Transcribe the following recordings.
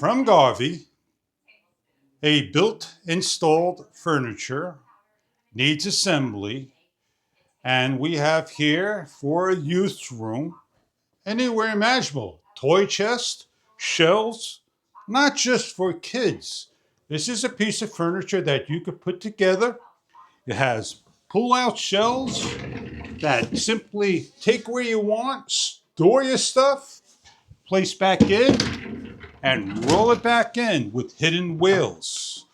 from Garvee, a built installed furniture needs assembly, and we have here for a youth room anywhere imaginable. Toy chest, shelves, not just for kids. This is a piece of furniture that you could put together. It has pull-out shelves that simply take where you want, store your stuff, place back in, and roll it back in with hidden wheels.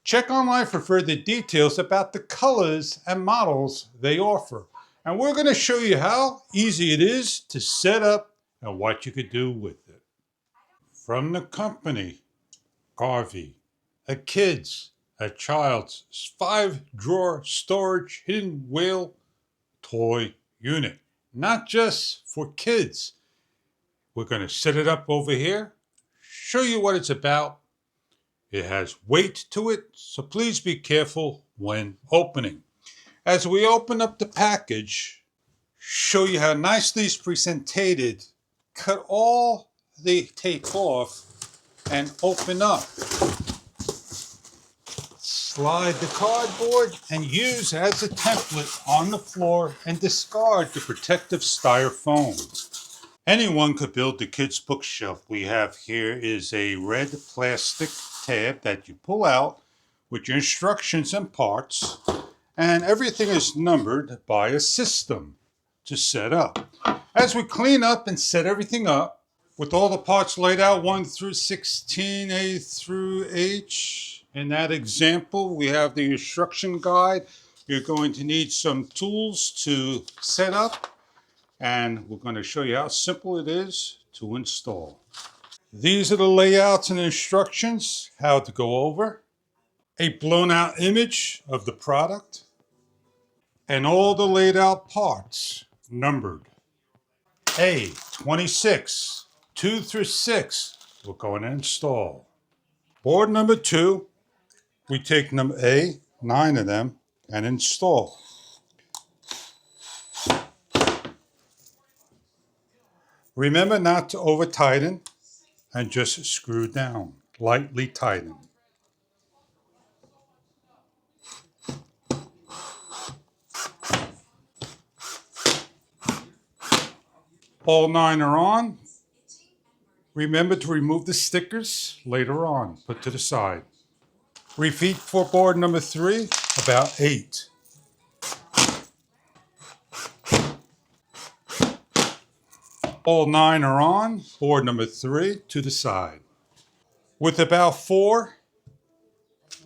Check online for further details about the colors and models they offer. And we're going to show you how easy it is to set up and what you could do with it. From the company, Garvee, a child's 5-drawer storage hidden wheel toy unit. Not just for kids. We're going to set it up over here, show you what it's about. It has weight to it, so please be careful when opening. As we open up the package, show you how nicely it's presented. Cut all the tape off and open up. Slide the cardboard and use as a template on the floor and discard the protective styrofoam. Anyone could build the kids' bookshelf. We have here is a red plastic tab that you pull out with your instructions and parts, and everything is numbered by a system to set up. As we clean up and set everything up, with all the parts laid out 1 through 16, A through H, in that example we have the instruction guide. You're going to need some tools to set up, and we're going to show you how simple it is to install. These are the layouts and instructions, how to go over. A blown out image of the product, and all the laid out parts numbered. A26, 2 through 6, we're going to install. Board number 2, we take number A, 9 of them, and install. Remember not to over tighten and just screw down, lightly tighten. All 9 are on. Remember to remove the stickers later on, put to the side. Repeat for board number 3, about 8. All 9 are on, board number 3 to the side. With about 4,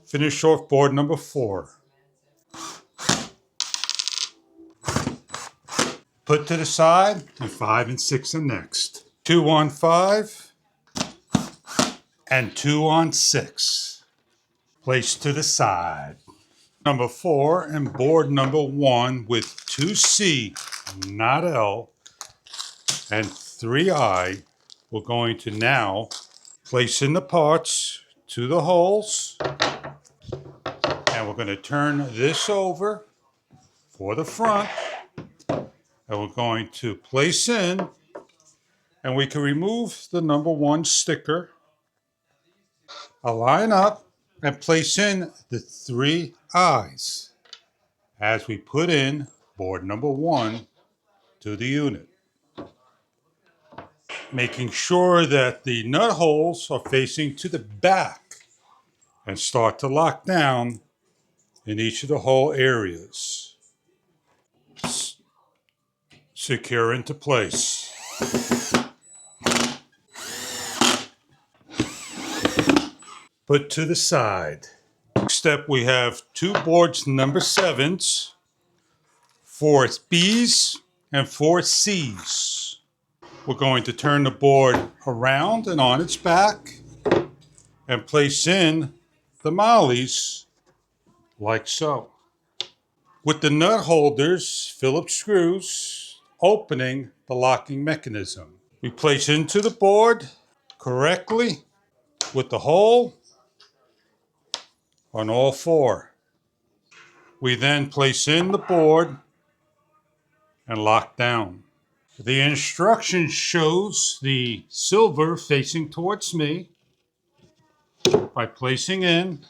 finish off board number 4. Put to the side, and 5 and 6 are next. 2 on 5, and 2 on 6. Place to the side. Number 4 and board number 1 with 2C, not L, and 3I. We're going to now place in the parts to the holes, and we're going to turn this over for the front, and we're going to place in, and we can remove the number 1 sticker, align up, and place in the 3 eyes as we put in board number 1 to the unit. Making sure that the nut holes are facing to the back and start to lock down in each of the hole areas. Secure into place. Put to the side. Next step, we have 2 boards number 7s, 4 Bs and 4 Cs. We're going to turn the board around and on its back and place in the mollies like so. With the nut holders, Phillips screws, opening the locking mechanism. We place into the board correctly with the hole on all 4. We then place in the board and lock down. The instruction shows the silver facing towards me, by placing in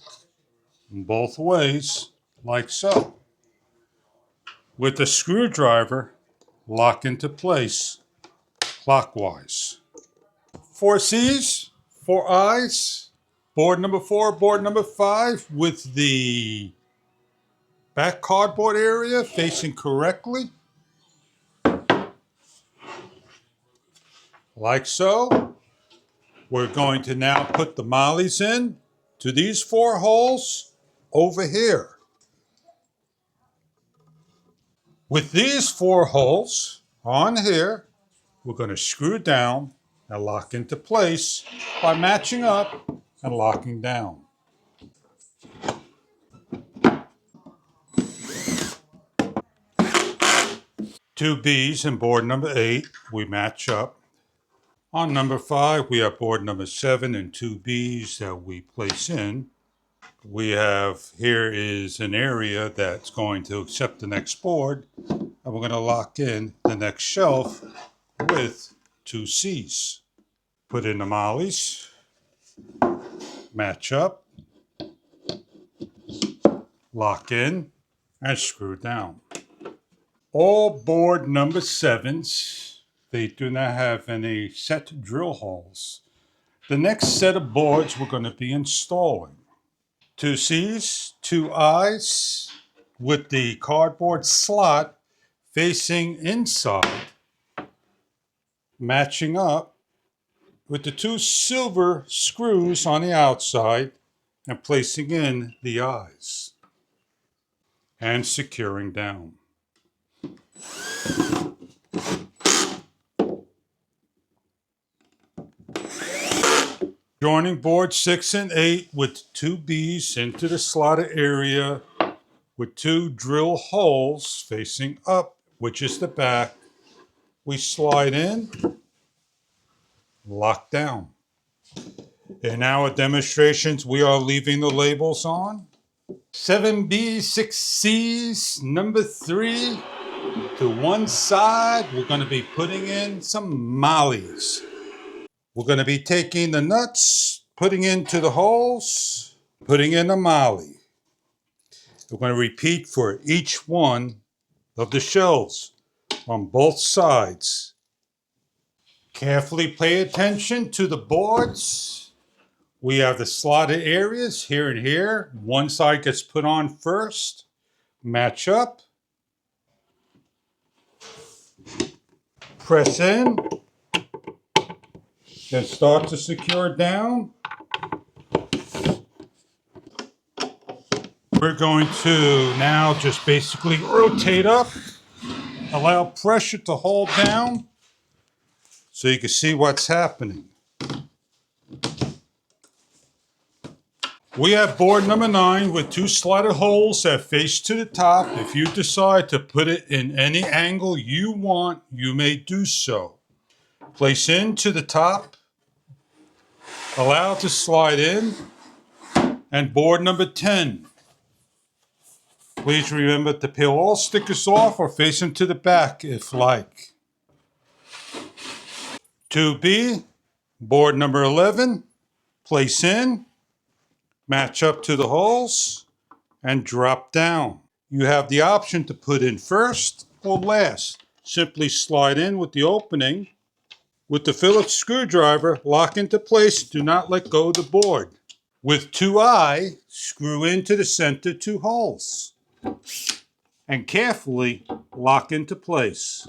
both ways, like so. With the screwdriver, lock into place clockwise. 4Cs, 4Is, board number 4, board number 5 with the back cardboard area facing correctly, like so. We're going to now put the mollies in to these 4 holes over here. With these 4 holes on here, we're going to screw down and lock into place by matching up and locking down. 2 Bs in board number 8, we match up. On number 5, we have board number 7 and 2 Bs that we place in. We have, here is an area that's going to accept the next board, and we're going to lock in the next shelf with 2 Cs. Put in the mollies, match up, lock in, and screw down. All board number 7s, they do not have any set drill holes. The next set of boards we're going to be installing. 2 Cs, 2 Is with the cardboard slot facing inside, matching up with the 2 silver screws on the outside and placing in the eyes and securing down. Joining board 6 and 8 with 2 Bs into the slotted area with 2 drill holes facing up, which is the back. We slide in, lock down. In our demonstrations, we are leaving the labels on. 7B, 6Cs, number 3 to one side. We're going to be putting in some mollies. We're going to be taking the nuts, putting into the holes, putting in a molly. We're going to repeat for each one of the shells on both sides. Carefully pay attention to the boards. We have the slotted areas here and here. One side gets put on first. Match up. Press in. Then start to secure down. We're going to now just basically rotate up. Allow pressure to hold down so you can see what's happening. We have board number 9 with 2 slotted holes that face to the top. If you decide to put it in any angle you want, you may do so. Place into the top, allow it to slide in, and board number 10. Please remember to peel all stickers off or face them to the back if like. 2B, board number 11, place in, match up to the holes, and drop down. You have the option to put in first or last. Simply slide in with the opening. With the Phillips screwdriver, lock into place. Do not let go of the board. With 2I, screw into the center 2 holes. And carefully lock into place.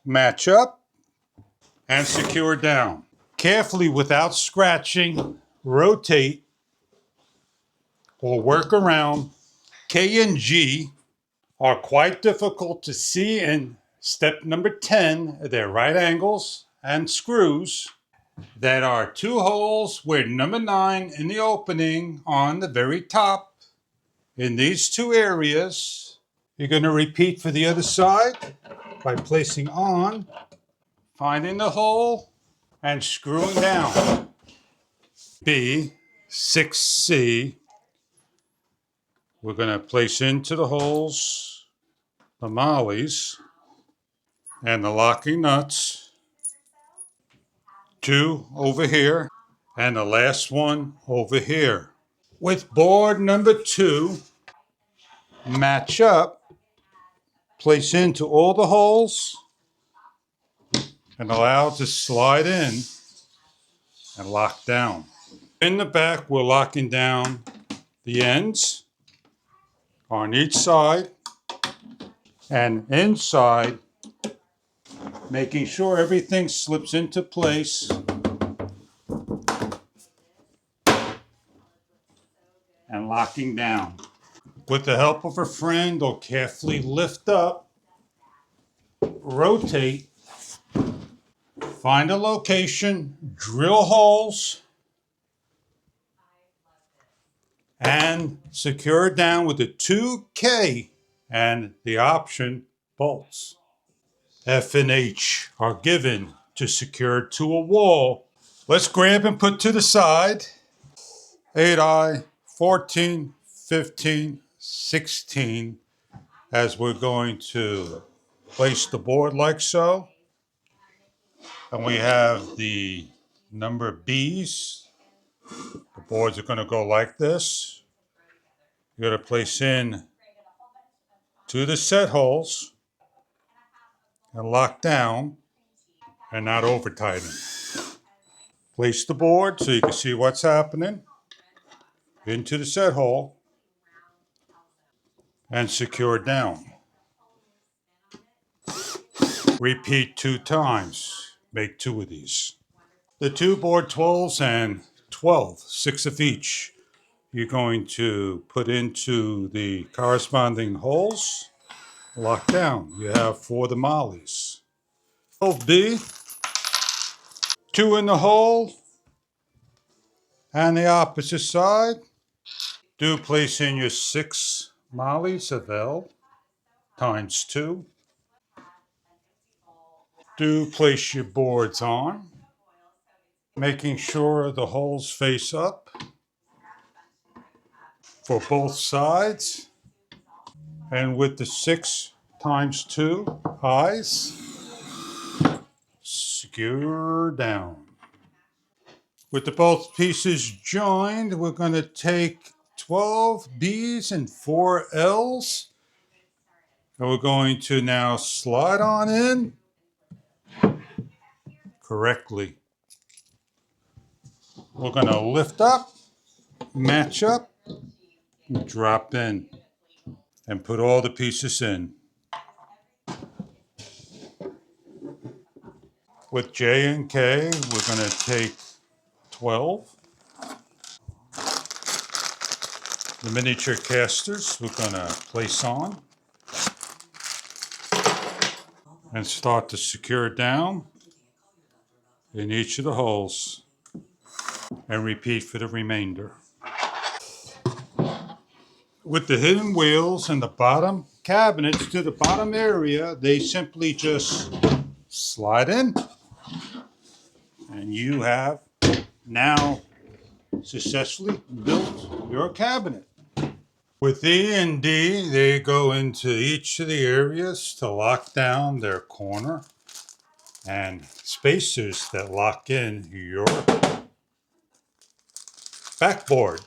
Match up and secure down. Carefully, without scratching, rotate or work around. K and G are quite difficult to see in step number 10. They're right angles and screws that are 2 holes where number 9 in the opening on the very top in these 2 areas. You're going to repeat for the other side by placing on, finding the hole, and screwing down. B, 6C. We're going to place into the holes the mollies and the locking nuts. 2 over here. And the last one over here. With board number 2, match up, place into all the holes, and allow it to slide in and lock down. In the back, we're locking down the ends on each side and inside, making sure everything slips into place and locking down. With the help of a friend, I'll carefully lift up, rotate, find a location, drill holes, and secure it down with a 2K and the option bolts. F and H are given to secure it to a wall. Let's grab and put to the side 8i, 14, 15, 16 as we're going to place the board like so. And we have the number B's. The boards are going to go like this. You're going to place in to the set holes and lock down and not over tighten. Place the board so you can see what's happening into the set hole and secure it down. Repeat 2 times. Make 2 of these. The 2 board 12s and 12, 6 of each, you're going to put into the corresponding holes, lock down. You have for the mollies. 12B, 2 in the hole, and the opposite side. Do place in your 6 mollies of L times 2. Do place your boards on, making sure the holes face up for both sides. And with the 6 times 2 highs, secure down. With the both pieces joined, we're going to take 12 B's and 4 L's. And we're going to now slide on in correctly. We're going to lift up, match up, and drop in, and put all the pieces in. With J and K, we're going to take 12. The miniature casters we're going to place on and start to secure it down in each of the holes and repeat for the remainder. With the hidden wheels and the bottom cabinets to the bottom area, they simply just slide in and you have now successfully built your cabinet. With E and D, they go into each of the areas to lock down their corner and spacers that lock in your backboard.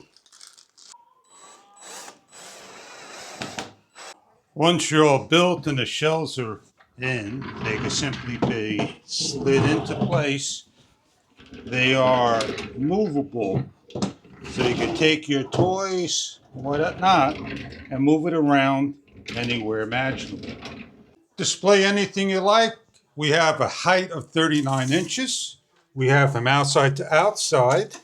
Once you're all built and the shells are in, they can simply be slid into place. They are movable, so you can take your toys, whatnot, and move it around anywhere imaginable. Display anything you like. We have a height of 39 inches. We have from outside to outside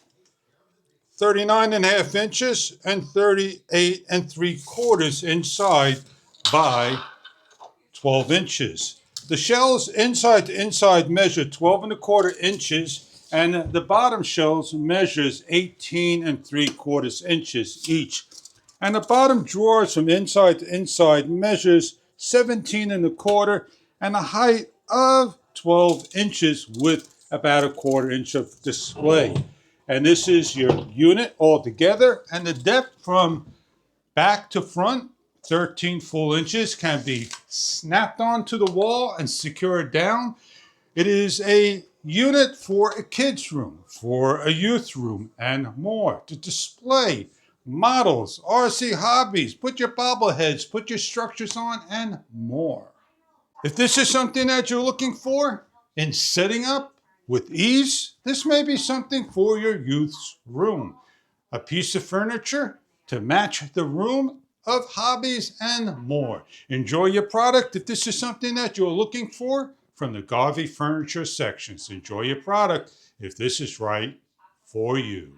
39.5 inches and 38.75 inside by 12 inches. The shells inside to inside measure 12.25 inches, and the bottom shells measures 18.75 inches each. And the bottom drawers from inside to inside measures 17.25 and a height of 12 inches with about 1/4 inch of display. And this is your unit all together, and the depth from back to front, 13 full inches, can be snapped onto the wall and secured down. It is a unit for a kid's room, for a youth room, and more to display models, RC hobbies, put your bobbleheads, put your structures on, and more. If this is something that you're looking for in setting up with ease, this may be something for your youth's room. A piece of furniture to match the room of hobbies and more. Enjoy your product if this is something that you're looking for from the Garvee furniture sections. Enjoy your product if this is right for you.